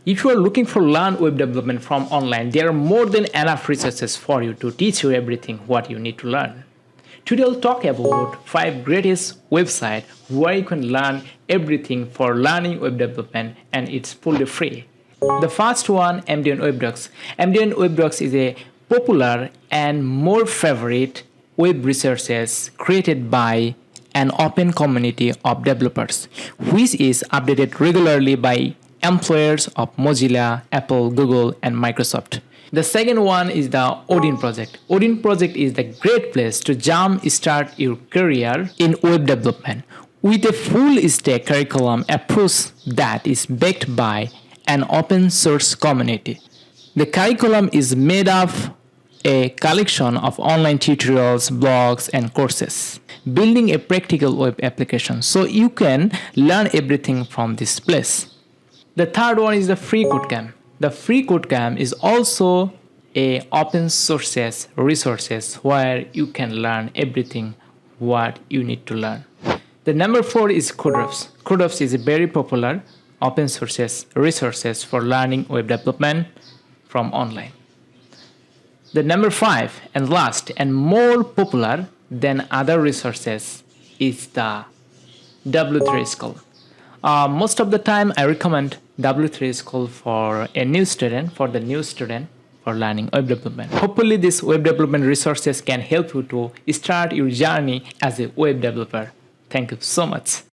If you are looking for learn web development from online, there are more than enough resources for you to teach you everything what you need to learn. Today I'll talk about 5 greatest websites where you can learn everything for learning web development, and it's fully free. The first one, MDN WebDocs. MDN WebDocs is a popular and more favorite web resources created by an open community of developers, which is updated regularly by employers of Mozilla, Apple, Google, and Microsoft. The second one is the Odin Project. Odin Project is the great place to jump start your career in web development with a full stack curriculum approach that is backed by an open source community. The curriculum is made of a collection of online tutorials, blogs, and courses, building a practical web application so you can learn everything from this place. The third one is the free codecamp. The free codecamp is also a open sources resources where you can learn everything what you need to learn. The number 4 is Codeops. Codeops is a very popular open sources resources for learning web development from online. The number 5 and last and more popular than other resources is the W3 School. Most of the time I recommend W3 School for a new student, for learning web development. Hopefully these web development resources can help you to start your journey as a web developer. Thank you so much.